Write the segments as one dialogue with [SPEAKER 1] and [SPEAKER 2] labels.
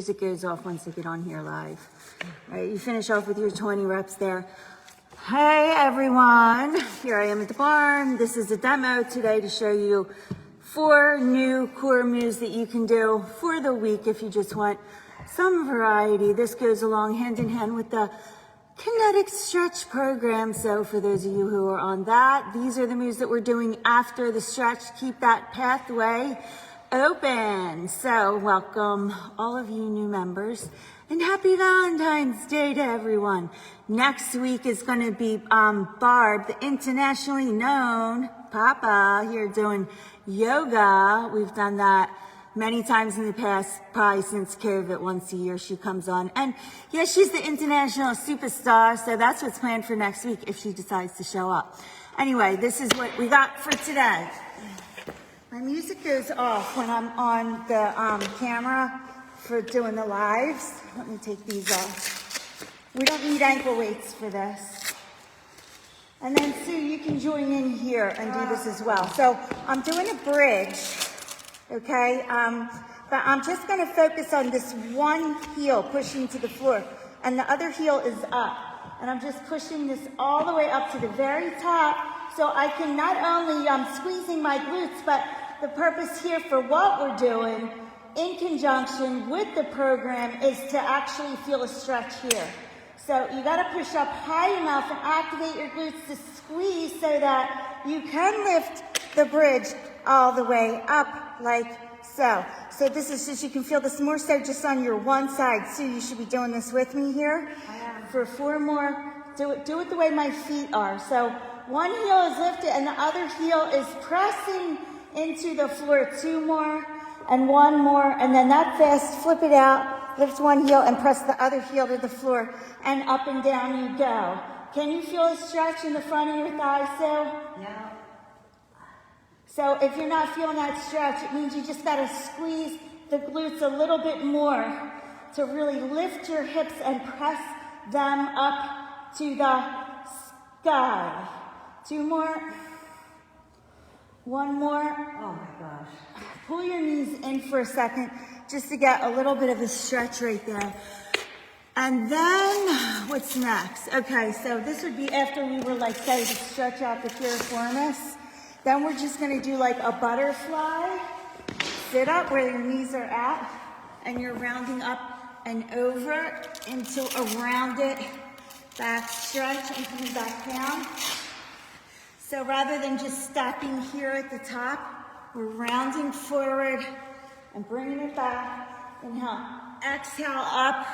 [SPEAKER 1] Music goes off once I get on here live. All right, you finish off with your 20 reps there. Hey everyone, here I am at the barn. This is a demo today to show you 4 new core moves that you can do for the week if you just want some variety. This goes along hand in hand with the kinetic stretch program. So for those of you who are on that, these are the moves that we're doing after the stretch. Keep that pathway open. So welcome all of you new members and happy Valentine's Day to everyone. Next week is going to be Barb, the internationally known Papa, here doing yoga. We've done that many times in the past, probably since COVID. Once a year she comes on. And yeah, she's the international superstar, so that's what's planned for next week if she decides to show up. Anyway, this is what we got for today. My music goes off when I'm on the camera for doing the lives. Let me take these off. We don't need ankle weights for this. And then Sue, you can join in here and do this as well. So I'm doing a bridge, okay? But I'm just gonna focus on this one heel pushing to the floor, and the other heel is up. And I'm just pushing this all the way up to the very top, so I can not only squeezing my glutes, but the purpose here for what we're doing in conjunction with the program is to actually feel a stretch here. So you gotta push up high enough and activate your glutes to squeeze so that you can lift the bridge all the way up like so. So this is just, you can feel this more so just on your one side. So you should be doing this with me here. For 4 more, do it the way my feet are. So one heel is lifted and the other heel is pressing into the floor. 2 more and 1 more, and then that fast, flip it out, lift one heel and press the other heel to the floor, and up and down you go. Can you feel a stretch in the front of your thighs, Sue?
[SPEAKER 2] Yeah.
[SPEAKER 1] So if you're not feeling that stretch, it means you just gotta squeeze the glutes a little bit more to really lift your hips and press them up to the sky. 2 more. 1 more.
[SPEAKER 2] Oh my gosh.
[SPEAKER 1] Pull your knees in for a second just to get a little bit of a stretch right there. And then what's next? Okay, so this would be after we were like, say, to stretch out the piriformis. Then we're just gonna do like a butterfly. Sit up where your knees are at, and you're rounding up and over into a rounded back stretch and coming back down. So rather than just stopping here at the top, we're rounding forward and bringing it back. Inhale, exhale up.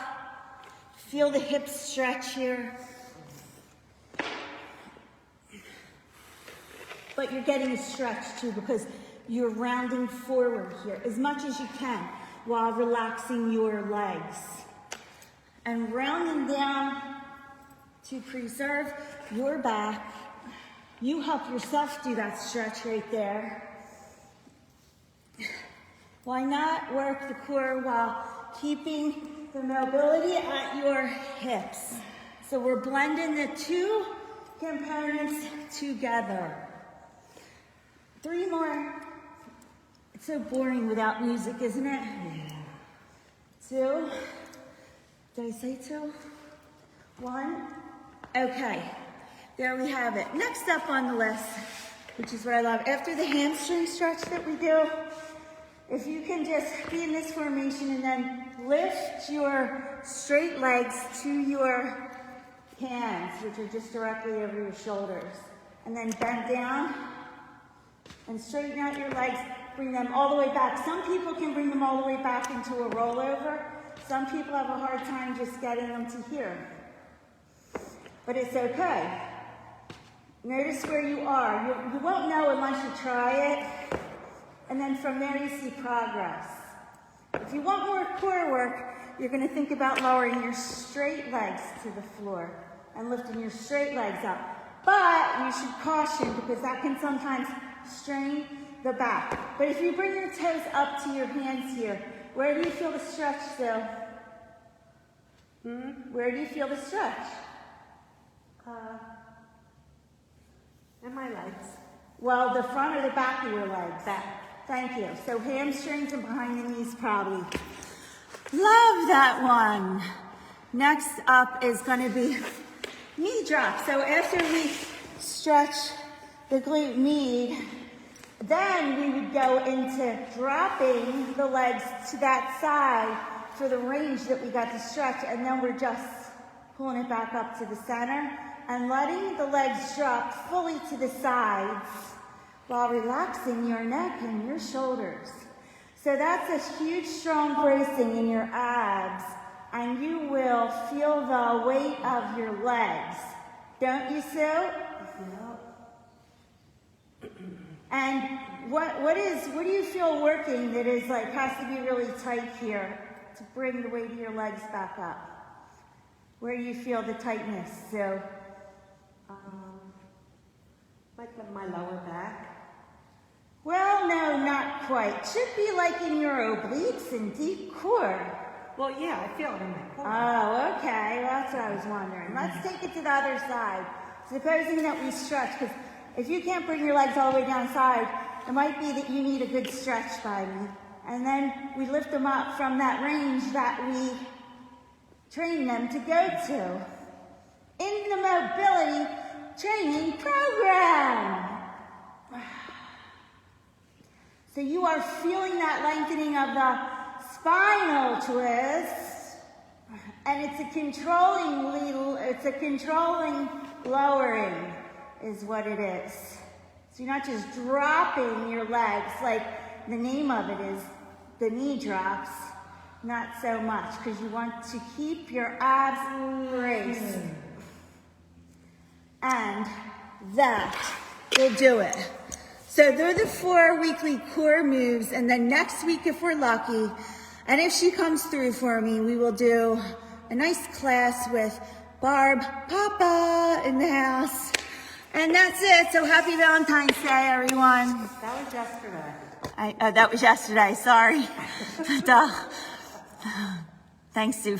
[SPEAKER 1] Feel the hips stretch here. But you're getting a stretch too because you're rounding forward here as much as you can while relaxing your legs. And rounding down to preserve your back. You help yourself do that stretch right there. Why not work the core while keeping the mobility at your hips? So we're blending the 2 components together. 3 more. It's so boring without music, isn't it?
[SPEAKER 2] Yeah.
[SPEAKER 1] 2. Did I say 2? 1. Okay. There we have it. Next up on the list, which is what I love, after the hamstring stretch that we do, if you can just be in this formation and then lift your straight legs to your hands, which are just directly over your shoulders, and then bend down and straighten out your legs, bring them all the way back. Some people can bring them all the way back into a rollover. Some people have a hard time just getting them to here. But it's okay. Notice where you are. You won't know unless you try it. And then from there you see progress. If you want more core work, you're going to think about lowering your straight legs to the floor and lifting your straight legs up. But you should caution because that can sometimes strain the back. But if you bring your toes up to your hands here, where do you feel the stretch still? Where do you feel the stretch?
[SPEAKER 2] And my legs.
[SPEAKER 1] Well, the front or the back of your legs? Back. Thank you. So hamstrings and behind the knees probably. Love that one. Next up is going to be knee drop. So after we stretch the glute med, then we would go into dropping the legs to that side for the range that we got to stretch, and then we're just pulling it back up to the center and letting the legs drop fully to the sides while relaxing your neck and your shoulders. So that's a huge, strong bracing in your abs, and you will feel the weight of your legs. Don't you, Sue? And what do you feel working that is like, has to be really tight here to bring the weight of your legs back up? Where do you feel the tightness, Sue?
[SPEAKER 2] Like in my lower back.
[SPEAKER 1] Well, no, not quite. Should be like in your obliques and deep core.
[SPEAKER 2] Well, yeah, I feel it in my core.
[SPEAKER 1] Oh, okay. Well, that's what I was wondering. Let's take it to the other side. Supposing that we stretch, because if you can't bring your legs all the way down the side, it might be that you need a good stretch, baby. And then we lift them up from that range that we train them to go to in the mobility training program. So you are feeling that lengthening of the spinal twist, and it's a controlling lowering is what it is. So you're not just dropping your legs like the name of it is, the knee drops, not so much, because you want to keep your abs braced. And that will do it. So they're the 4 weekly core moves, and then next week, if we're lucky, and if she comes through for me, we will do a nice class with Barb Papa in the house. And that's it. So happy Valentine's Day, everyone.
[SPEAKER 2] That was yesterday.
[SPEAKER 1] That was yesterday, sorry. Duh. Thanks, Sue.